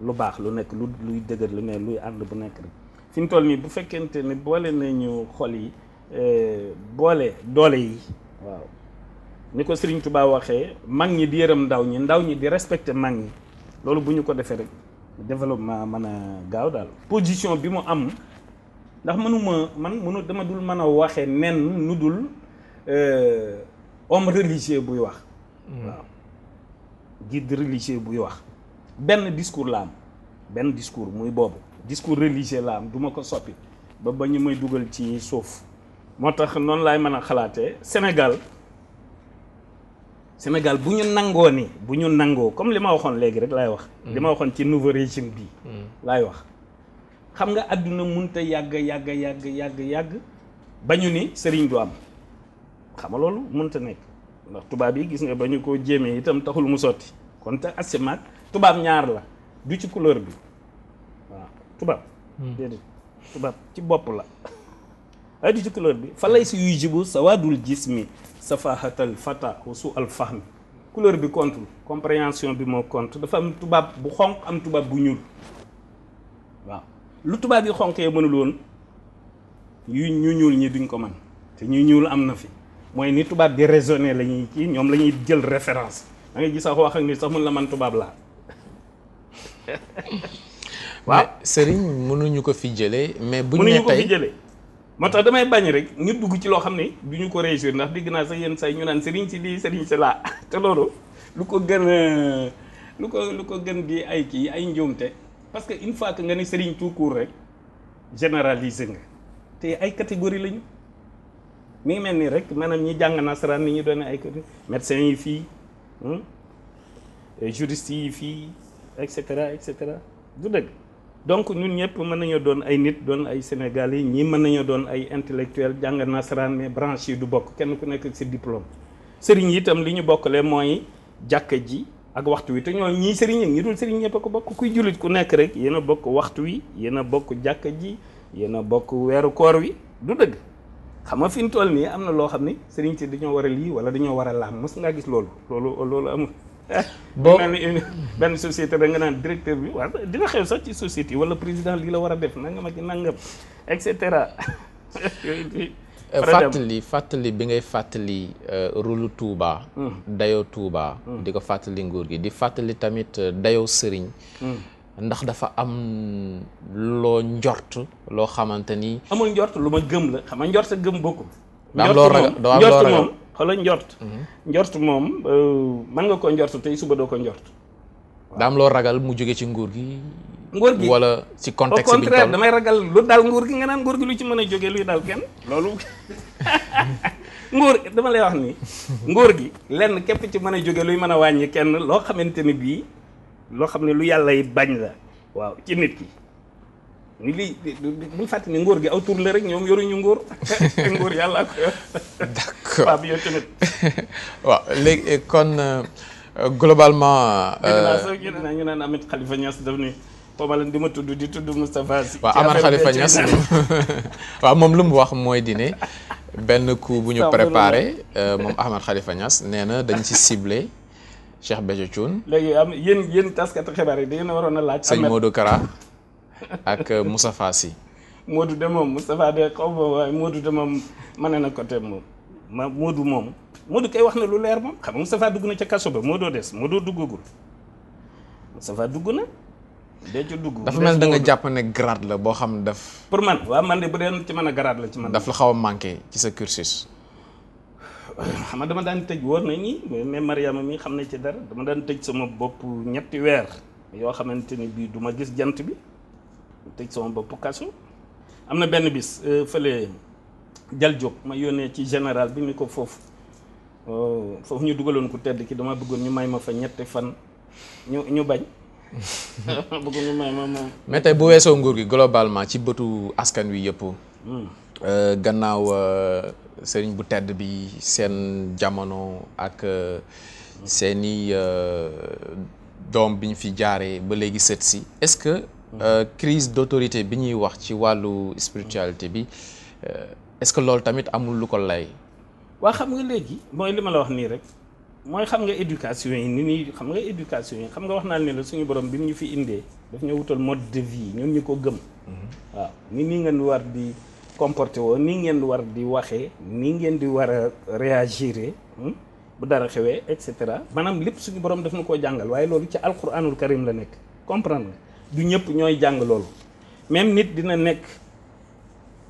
S2: lu baax lu nekk luy dëgër lu ne luy ànd bu nekk rek fi ñu toll nii bu fekkente ne boole nañu xol yi boole doole yi waaw ni ko Serigne Touba waxee mag ñi di yërëm ndaw ñi di respecté mag ñi loolu bu ñu ko defee rek développement mën a gaaw daal position bi mu am ndax dama dul mën a waxee nen nu dul homme religieux buy wax waaw guide religieux buy wax benn discours la am muy boobu discours religieux la am du ma ko soppi ba ñu may dugal ci suuf moo tax noonu laay mën a xalaatee Sénégal bu ñu nangoo comme li ma waxoon léegi rek laay wax li ma waxoon ci nouveau régime bi laay wax xam nga àdduna mënta yàgg ba ñu ni sëriñ du am xam nga loolu mënta nekk ndax tubaab yi gis nga ba ñu ko jéemee itam taxul mu sotti kon te asimaat tubaab ñaar la du ci couleur bi waaw tubaab déedéet tubaab ci bopp la ay du ci couleur bi fa lay si yuy jibu sawadul jismi safahatal fata wa su al fahmi couleur bi compte compréhension bi moo compte dafa am tubaab bu xonq am tubaab bu ñuul waaw lu tubaab yi xonqee mënul woon ñu ñuul ñi duñ ko mën te ñu ñuul am na fi mooy ni tubaab di raisonner la ñuy kii ñoom la ñuy jël référence da ngay gis sax wax ak ni sax mun la man tubaab laa
S1: waaw sëriñ mënuñu ko fi jëlee mais buñ ne
S2: ko fi jëlee moo tax damay bañ rek ñu dugg ci loo xam ne du ñu ko réussir ndax digg naa sax yenn say ñu naan sëriñ si lii sëriñ si laa te loolu lu ko gën di ay kii ay njuumte parce que une fois que nga ne sëriñ tout court rek généraliser nga te ay catégorie lañu mi ngi mel nii rek maanaam ñi jàng nasaraan ni ñu doon ay médecins yi fii juristes yi fii et cetera du dëgg donc ñun ñëpp mën nañoo doon ay nit doon ay Sénégalais ñii mën nañoo doon ay intellectuels jàng nasaraan mais branche yi du bokk kenn ku nekk ak sa diplôme sëriñ yi itam li ñu bokkale mooy jàkka ji ak waxtu wi te ñoo ñii sëriñ yi ñi dul sëriñ ñëpp a ko bokk kuy jullit ku nekk rek yéen a bokk waxtu wi yéen a bokk jàkka ji yéen a bokk weeru koor wi du dëgg xam nga fi ñu toll nii am na loo xam ni sëriñ si dañoo war a lii wala dañoo war a laam mos ngaa gis loolu amul boo mel ni benn société da nga naan directeur bi waaw dina xew sax ci société wala président lii la war a def nangam ak nangam et cetera.
S1: fàttali bi ngay fàttali rôle Touba. dayoo Touba. di ko fàttali nguur gi di fàttali tamit dayoo sëriñ. ndax dafa am loo njort loo xamante ni.
S2: amul njort lu ma gëm la xam nga njort sa gëm bokkul.
S1: njort moom
S2: xoolal njort moom mën nga koo njort tey suba doo ko njort.
S1: daa am loo ragal mu jóge ci nguur gi.
S2: nguur gi
S1: wala ci
S2: au
S1: contexte bi ñu
S2: contraire
S1: toll
S2: damay ragal lu dal nguur gi nga naan nguur gi lu ci mën a jógee luy dal kenn loolu nguur dama lay wax ni nguur gi lenn képp ci mën a jóge luy mën a wàññi kenn loo xamante ni bii loo xam ne lu yàlla yi bañ la waaw ci nit ki ni lii bul fàtte ni nguur gi aw tur la rek ñoom yoruñu nguur nguur yàlla ko yor
S1: d'accord
S2: waaw bi yow tamit
S1: waaw léegi kon globalement
S2: dégg naa sax ñu naan Ahmed Khalifa Niass daf ni xawma lan di ma tudd di tudd Moustapha Sy
S1: waaw Ahmed Khalifa Niass waaw moom lu mu wax mooy di ne benn coup bu ñu préparé moom Ahmed Khalifa Niass nee na dañ ci ciblé Cheikh Béthio Thioune
S2: léegi am yéen taskatu xibaar yi da ngeen a waroon a laaj
S1: sëñ Modou Kara ak Moustapha Sy
S2: Modou de moom Moustapha de xaw ma waaye Modou de moom mane na côté moom Modou kay wax na lu leer moom xam nga Moustapha dugg na ca kaso ba Modou des Modou duggagul Moustapha dugg na dee ci dugg
S1: dafa mel da nga jàpp ne grade la boo xam ne daf
S2: pour man waaw man de bu dee ci mën a grade la ci man
S1: daf la xaw a manqué ci sa cursus
S2: xam nga dama daan tëj wóor na ñi mais Mariama mi xam na ci dara dama daan tëj sama bopp ñetti weer yoo xamante ni bii du ma gis jant bi tëj sama bopp kaso am na benn bis fële Jal Diop ma yónnee ci général bi ni ko foofu ñu dugaloon ko tedd ki dama bëggoon ñu may ma fa ñetti fan ñu bañ bëggoon ñu may ma moom
S1: mais tey bu weesoo nguur gi globalement ci bëtu askan wi yëpp gannaaw sëriñ bu tedd bi seen jamono ak seeni doom bi ñu fi jaaree ba léegi sët si est-ce que crise d'autorité bi ñuy wax ci wàllu spiritualité bi est-ce que loolu tamit amul lu ko lay
S2: waa xam nga léegi mooy li ma la wax nii rek mooy xam nga éducation yi ni nii xam nga éducation yi xam nga wax naa ne la suñu borom bi mu ñu fi indee daf ñu wutal mode de vie ñun ñu ko gëm waaw ni nii ngeen war di comporté woo nii ngeen war di waxee nii ngeen di war a réagir bu dara xewee et cetera maanaam lépp suñu borom daf na koo jàngal waaye loolu ci alquranul karim la nekk comprendre nga du ñëpp ñooy jàng loolu même nit dina nekk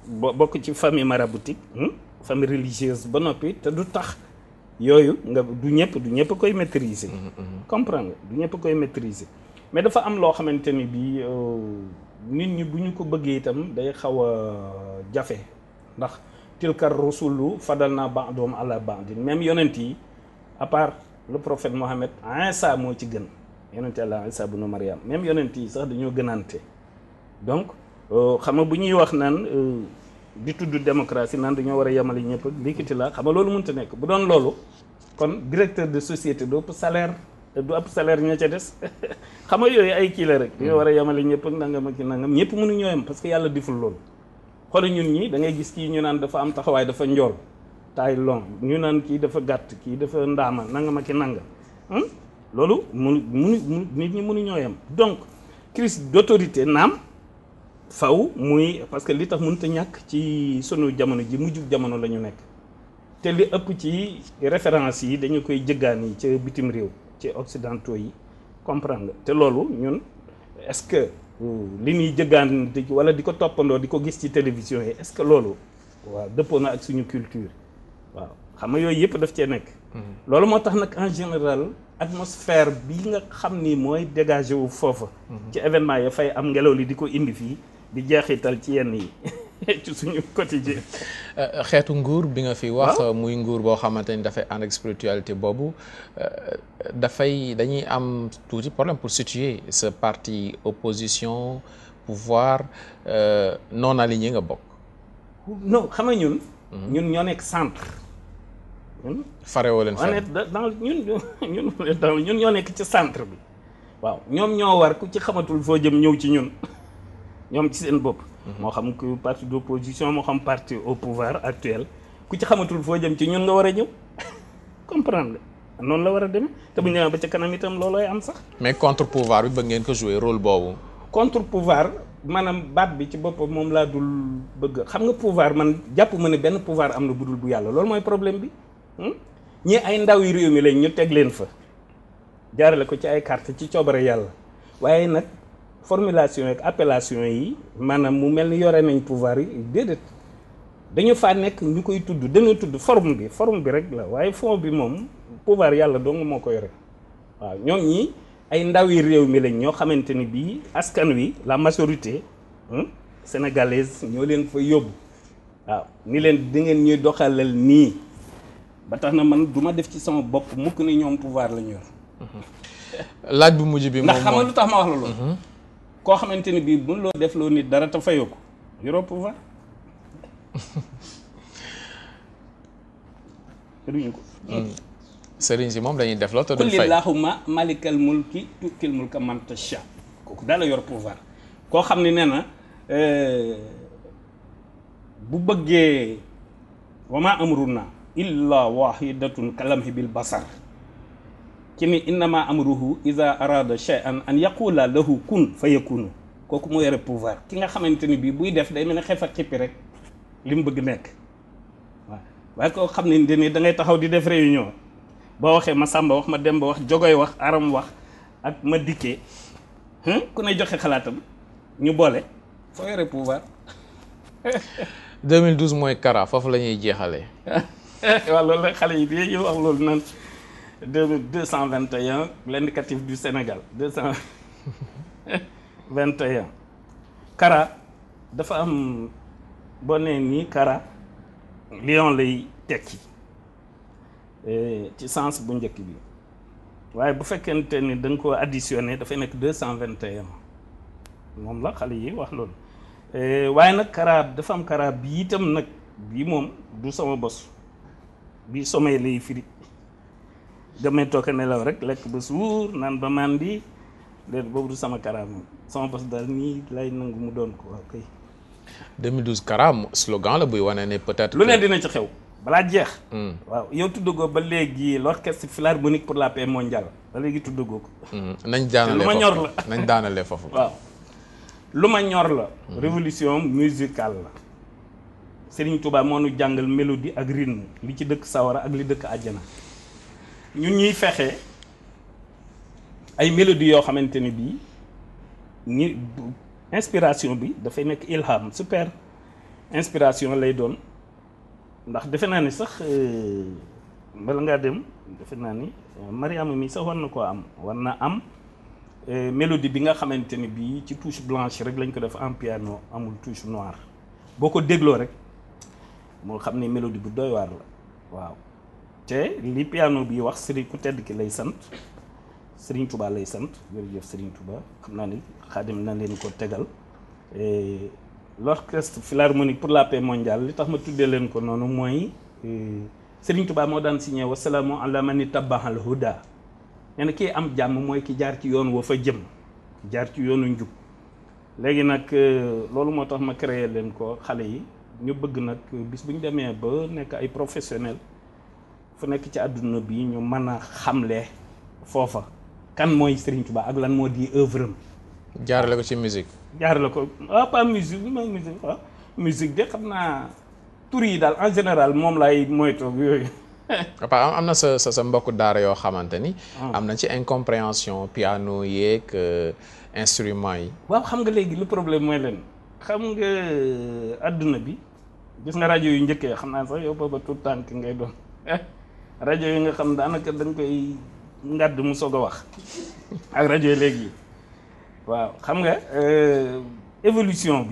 S2: bokk ci famille maraboutique famille religieuse ba noppi te du tax yooyu nga du ñëpp koy maîtriser comprendre nga du ñëpp koy maîtriser mais dafa am loo xamante ni bii nit ñi bu ñu ko bëggee itam day xaw a jafe ndax tilkar rusulu fadal naa ba'dhum ala ba'din même yonent yi à part le prophète Mohammed Isa moo ci gën yonent Yàlla Isa bunu Maryam même yonent yi sax dañoo gënante donc xam nga bu ñuy wax naan di tudd démocratie naan dañoo war a yemale ñëpp ak liikiti la xam nga loolu mënta nekk bu doon loolu kon directeur de société du ëpp salaire ña ca des xam nga yooyu ay kii la rek dañoo war a yemale ñëpp ak nangam ak nangam ñëpp mënuñoo yem parce que yàlla diful loolu xool ñun ñi da ngay gis kii ñu naan dafa am taxawaay dafa njool taille long ñu naan kii dafa gàtt kii dafa ndaama nangam ak nangam loolu nit ñi mënuñoo yem donc crise d'autorité naam faw muy parce que li tax mënut a ñàkk ci sunu jamono ji mujjug jamono la ñu nekk te li ëpp ci référence yi dañu koy jëggaan yi ca bitim réew ci occidentaux yi comprendre nga te loolu ñun est-ce que li ñuy jëggaan wala di ko toppandoo di ko gis ci télévision yi est-ce que loolu waaw dëppoo na ak suñu culture waaw xam nga yooyu yëpp daf cee nekk loolu moo tax nag en général atmosphère bi nga xam ni mooy dégagé wu foofa ci événement ya fay am ngelaw li di ko indi fii di jeexital ci yenn yi ci suñu quotidien
S1: xeetu nguur bi nga fi wax muy nguur boo xamante ni dafay ànd ak spiritualité boobu dañuy am tuuti problème pour situer ce parti opposition pouvoir non aligné nga bokk
S2: non xam nga ñun ñoo nekk centre
S1: farewoo leen fenn
S2: ñun ñoo nekk ci centre bi waaw ñoom ñoo war ku ci xamatul foo jëm ñëw ci ñun ñoom ci seen bopp moo xam ku parti d'opposition moo xam parti au pouvoir actuel ku ci xamatul foo jëm ci ñun nga war a ñëw comprendre nga noonu la war a demee te bu ñu demee ba ca kanam itam loolooy am sax
S1: mais contre pouvoir bi bëgg ngeen ko jouer rôle boobu
S2: contre pouvoir maanaam baat bi ci boppam moom laa dul bëgg xam nga pouvoir man jàpp ma ne benn pouvoir am na budul bu yàlla loolu mooy problème bi ñii ay ndaw yi réew mi lañ ñu teg leen fa jaarale ko ci ay carte ci coobare yàlla waaye nag formulation ak appellation yi maanaam mu mel ni yore nañ pouvoir yi déedéet dañu faa nekk ñu koy tudd dañu tudd forme bi rek la waaye fond bi moom pouvoir yàlla dong moo ko yore waaw ñoom ñi ay ndawi réew mi lañ ñoo xamante ni bii askan wi la majorité sénégalaise ñoo leen fa yóbbu waaw ni leen di ngeen ñuy doxalal nii ba tax na man du ma def ci sama bopp mukk ni ñoom pouvoir la ñu yor.
S1: laaj bu mujj bi moom
S2: ndax xam nga lu tax ma wax la loolu. koo xamante ni bii buñ loo def loo nit dara te fayoo ko yoroo pouvoir. duñu ko.
S1: sëriñ si moom dañuy def loo te duñ fay.
S2: qul illahumma malikal mulki tuutil mulka man tasha kooku daal la yor pouvoir koo xam ne nee na bu bëggee wa ma amruna illa wahidatun kalamhi bil basar ci ni innama amruhu iza arada shay'an an yaqula lahu kun fayakunu kooku moo yore pouvoir ki nga xamante ni bii buy def day mel ne xef ak xippi rek li mu bëgg nekk waaw waaye koo xam ne ni da ngay taxaw di def réunion boo waxee ma Samba wax ma Demba wax Jogoy wax Aram wax ak ma dikkee ku ne joxe xalaatam ñu boole foo yore pouvoir.
S1: 2012 mooy Kara foofu la ñuy jeexalee.
S2: waaw loolu la xale yi di wax loolu naan 221 l'indicatif du Sénégal 221. Kara dafa am boo nee nii Kara lion lay tekki ci sens bu njëkk bi waaye bu fekkente ni da nga ko additionné dafay nekk 221 moom la xale yi wax loolu. waaye nag Kara dafa am Kara bi itam nag bii moom du sama bos bii sommeil lay firi damay toog a nelaw rek lekk ba suur naan ba màndi léegi boobu du sama Kara moom sama bos daal nii lay nangu mu doon ko waaw kay.
S1: 2012 Kara slogan la buy wane ne peut-être.
S2: lu ne dina ci xew balaa jeex. waaw yow tuddagoo ba léegi l'orchestre philharmonique pour la paix mondiale ba léegi tuddagoo ko.
S1: nañ daanale
S2: lu ma ñor la
S1: nañ daanale foofu.
S2: waaw. lu ma ñor la révolution musicale la Serigne Touba moo nu jàngal mélodie ak rythme li ci dëkk sawara ak li dëkk àjjana ñun ñuy fexe ay mélodie yoo xamante ni bii ñi inspiration bi dafay nekk ilham super inspiration lay doon ndax defe naa ni sax bala ngaa dem defe naa ni Mariama mi sax war na koo am war na am mélodie bi nga xamante ni bii ci touche blanche rek lañ ko def en piano amul touche noire boo ko dégloo rek moo xam ne mélodie bu doy waar la waaw te li piano bi wax Serigne ku tedd ki lay sant Serigne Touba lay sant jërëjëf Serigne Touba xam naa ni Xaadim na leen ko tegal l'orchestre philharmonique pour la paix mondiale li tax ma tuddee leen ko noonu mooy Serigne Touba moo daan signé wasalaamu ala mani tabahal huda nee na kii am jàmm mooy ki jaar ci yoon woo fa jëm ki jaar ci yoonu njub léegi nag loolu moo tax ma créé leen ko xale yi ñu bëgg nag bis bu ñu demee ba nekk ay professionnel fu nekk ci àdduna bi ñu mën a xamle foofa kan mooy Serigne Touba ak lan moo di œuvre am.
S1: jaarale ko ci musique.
S2: jaarale ko pas musique mooy musique waaw musique de xam naa tur yi daal en général moom laay moytoog yooyu.
S1: papa am na sa mbokk daara yoo xamante ni. am na ci incompréhension piano yeeg instrument yi.
S2: waaw xam nga léegi lu problème mooy leen xam nga adduna bi gis nga rajo yu njëkkee xam naa sax yow booba tout tànk ngay doon rajo yi nga xam daanaka dañ koy ngadd mu soog a wax ak rajo yi léegi waaw xam nga évolution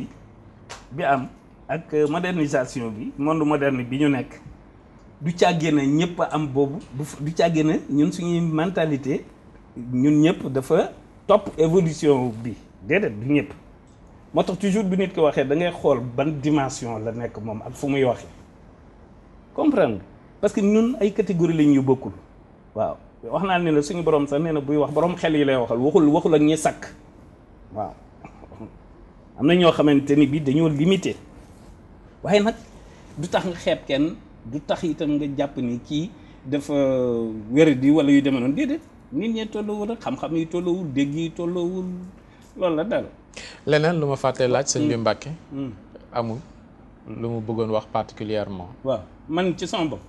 S2: bi am ak modernisation bi monde moderne bi ñu nekk. du càggee na ñëpp a am boobu du càggee na ñun suñuy mentalité ñun ñëpp dafa topp évolution bi déedéet du ñëpp moo tax toujours bu nit ko waxee da ngay xool ban dimension la nekk moom ak fu muy waxee comprendre parce que ñun ay catégorie lañ yu bokkul waaw wax naa ne la suñu borom sax nee na buy wax borom xel yi lay waxal waxul ak ñi sakk waaw am na ñoo xamante ni bii dañoo limité waaye nag du tax nga xeeb kenn. du tax itam nga jàpp ni kii dafa wéradi wala yu demee noonu déedéet nit ñee tolloowul rek xam-xam yi tolloowul dégg yi tolloowul loolu la daal.
S1: leneen lu ma fàttee laaj sëñ bi Mbàkke amul lu mu bëggoon wax particulièrement
S2: waaw man ci sama bopp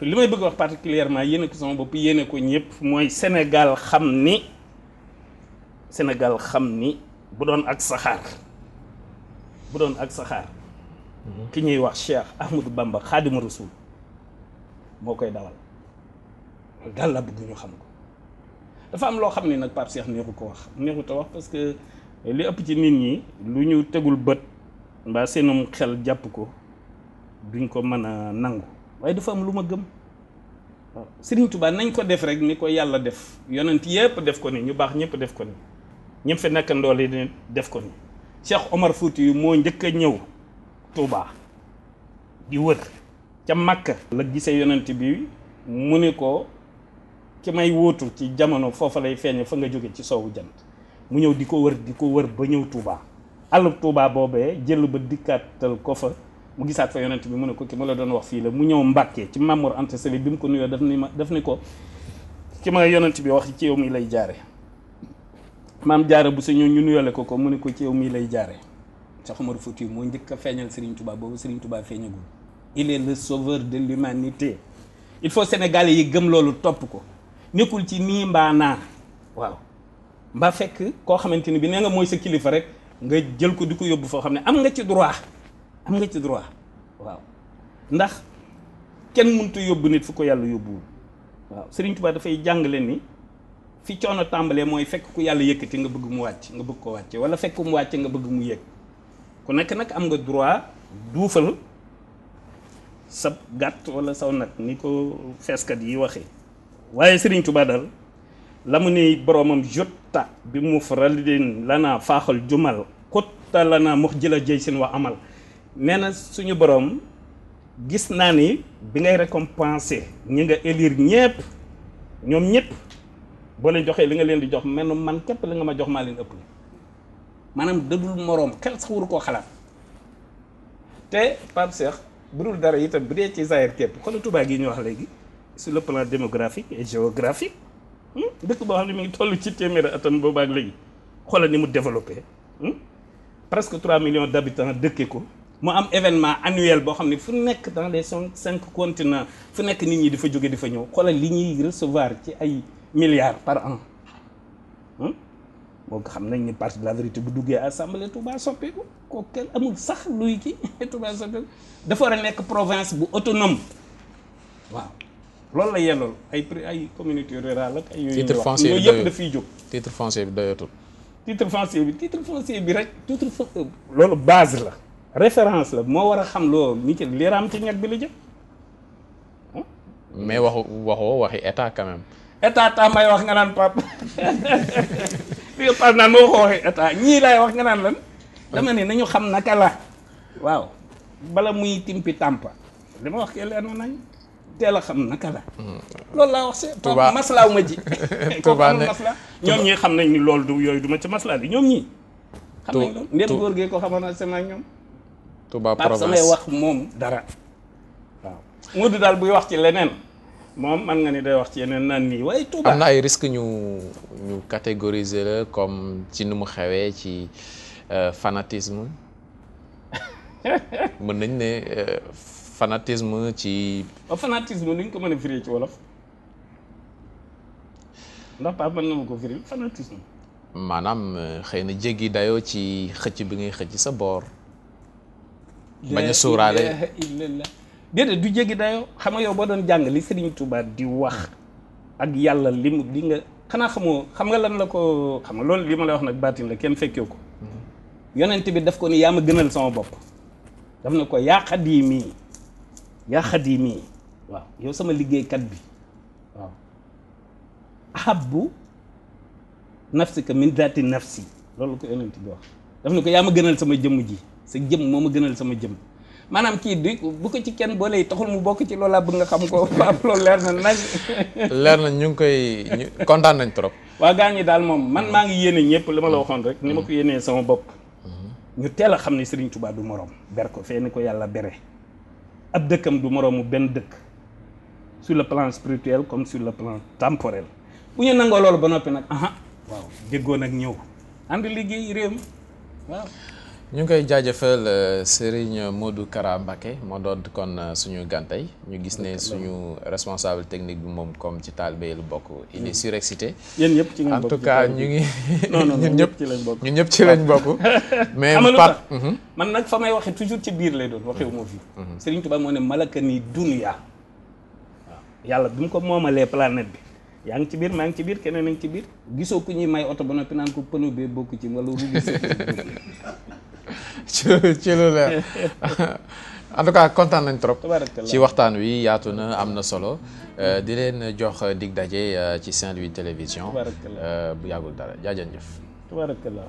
S2: li may bëgg wax particulièrement yéene ko sama bopp yéene ko ñëpp mooy Sénégal xam ni bu doon ak saxaar ki ñuy wax Cheikh Ahmadou Bamba Xaadimu Rasuul moo koy dawal daal la bëgg ñu xam ko dafa am loo xam ne nag Pape Cheikh neexut a wax parce que li ëpp ci nit ñi lu ñu tegul bët mbaa seenum xel jàpp ko duñ ko mën a nangu waaye dafa am lu ma gëm waaw Serigne Touba nañ ko def rek ni ko yàlla def yonent yëpp def ko ni ñu baax ñëpp def ko ni ñëpp fi nekk ndool yi def ko ni Cheikh Omar Fouti yu moo njëkk a ñëw Touba di wër ca Makka la gisee yonent bi mu ni ko ki may wóotu ci jamono foofa lay feeñe fa nga jóge ci soowu jant mu ñëw di ko wër ba ñëw Touba àllub Touba boobee jël ba dikkaatal ko fa mu gisaat fa yonent bi mu ne ko ki ma la doon wax fii la mu ñëw Mbàkke ci Mamour Anta Sali bi mu ko nuyoo daf ni ko ki ma yonent bi wax ci yow mi lay jaare maam jaare bu sa ñëw ñu nuyoole ko mu ne ko ci yow mii lay jaare Cheikh Omar Fouti moo njëkk a feeñal Serigne Touba boobu Serigne Touba feeñagul il est le sauveur de l'humanité il faut Sénégalais yi gëm loolu topp ko nekkul ci nii mbaa naa waaw mbaa fekk koo xamante ni bi nee nga mooy sa kilifa rek nga jël ko di ko yóbbu foo xam ne am nga ci droit waaw ndax kenn mënut a yóbbu nit fu ko yàlla yóbbuwul waaw Serigne Touba dafay jàngale ni fi coono tàmbalee mooy fekk ku yàlla yëkkati nga bëgg mu wàcc nga bëgg ko wàcce wala fekk mu wàcce nga bëgg mu yëg ku nekk nag am nga droit duufal sa gàtt wala saw nag ni ko feeskat yi waxee waaye Serigne Touba daal la mu ni boromam jotta bi mu faralidin lanaa faaxal jumal xutta lanaa mox jëla jëy seen wa amal nee na suñu borom gis naa ni bi ngay récompenser ñi nga élire ñëpp ñoom ñëpp boo leen joxee li nga leen di jox mel man képp li nga ma jox maa leen ëpp maanaam dadul moroom xel sax waru koo xalaat te Pape Cheikh bu dul dara itam bu dee ci Zaïre képp xoolal Touba gi ñu wax léegi sur le plan démographique et géographique dëkk boo xam ne mi ngi toll ci téeméeri atam boobaak léegi xoolal ni mu développé presque 3 millions d'habitants dëkke ko mu am événement annuel boo xam ne fu nekk dans les 5 continents fu nekk nit ñi di fa jóge di fa ñëw xoolal li ñuy recevoir ci ay milliards par an moo xam nañ ni parti de la vérité bu duggee assemblée Touba soppeeku kooku kenn amul sax luy ki Touba soppeeku dafa war a nekk province bu autonome waaw loolu la yellool ay communauté rurale ak ay yooyu yëpp dafiy jóg
S1: titre foncier bi doyatul
S2: titre foncier bi rek loolu base la référence la moo war a xam loo ni ci liiraam ci ñeg bi la jëm
S1: mais waxi état quand même
S2: état may wax nga naan Pape li nga Pape naan ma waxi état ñii laay wax nga naan lan dama ne nañu xam naka la waaw bala muy timpi tàmpa li ma wax kee leer na nañ teel a xam naka la loolu laa wax see Touba maslaaw ma ji Touba ne masla ñoom ñii xam nañ ni loolu du yooyu du ma ci maslaa di ñoom ñii xam nañ loolu ndéem góor gee ko xamoon na sama ñoom
S1: Touba
S2: Pape samay wax moom dara waaw mu du daal buy wax ci leneen moom man nga ni day wax ci yeneen naan nii waaye Touba
S1: am na ay risques ñu catégoriser la comme ci nu mu xewee ci fanatisme mën nañ ne fanatisme ci
S2: fanatisme nuñ ko mën a firi ci wolof ndax Pape mën nga ma ko firi fanatisme
S1: maanaam xëy na jéggi dayoo ci xëcc bi ngay xëcc sa boor bañ a suuraale déedéet du jéggi dayoo xam nga yow boo doon jàng li Serigne Touba di wax ak yàlla li nga xanaa xam nga lan la ko xam nga loolu li ma lay wax nag baatin la kenn fekkee ko yonent bi daf ko ni yaa ma gënal sama bopp daf na ko yaa xadimi waaw yow sama liggéeykat bi waaw ahabbu nafsika min daati nafsi loolu ko yonent bi wax daf na ko yaa ma gënal sama jëmm ji sa jëm moo ma gënal sama jëm maanaam kii di bu ko ci kenn boole taxul mu bokk ci loolaa bëgg nga xam ko Pape loolu leer na nag leer na ñu ngi koy kontaan nañ trop
S2: waa gaa ñi daal moom man maa ngi yéene ñëpp li ma la waxoon rek ni ma ko yéenee sama bopp ñu teel a xam ne Serigne Touba du morom ber ko fee ni ko yàlla bere ab dëkkam du moroomu benn dëkk sur le plan spirituel comme sur le plan temporel bu ñu nangoo loolu ba noppi nag waaw déggoo nag ñëw ànd liggéey réew mi waaw
S1: ñu ngi koy jaajëfal Serigne Modou Kara Mbacké moo doon kon suñu gàntay ñu gis ne suñu responsable technique bi moom comme ci taalibe lu bokk il est surexcité
S2: yéen ñëpp ci ngeen bokk
S1: en tout cas ñu ngi
S2: non
S1: ñun ñëpp
S2: ci lañ bokk
S1: ñun ñëpp ci lañ bokk mais
S2: Pape man nag fa may waxe toujours ci biir lay doon waxewu moo fi Serigne Touba moo ne malaka ni dunya waaw yàlla bi mu ko moomalee planète bi yaa ngi ci biir maa ngi ci biir keneen a ngi ci biir gisoo ku ñuy may oto ba noppi naan ko pneu bee bokk ci wala rubi
S1: ci lu leer en tout cas kontaan nañ trop
S2: tabarakallah
S1: ci waxtaan wi yaatu na am na solo di leen jox dig daje ci Saint-Louis télévision
S2: tabarakallah
S1: bu yàggul dara jaajëf.
S2: tabarakallah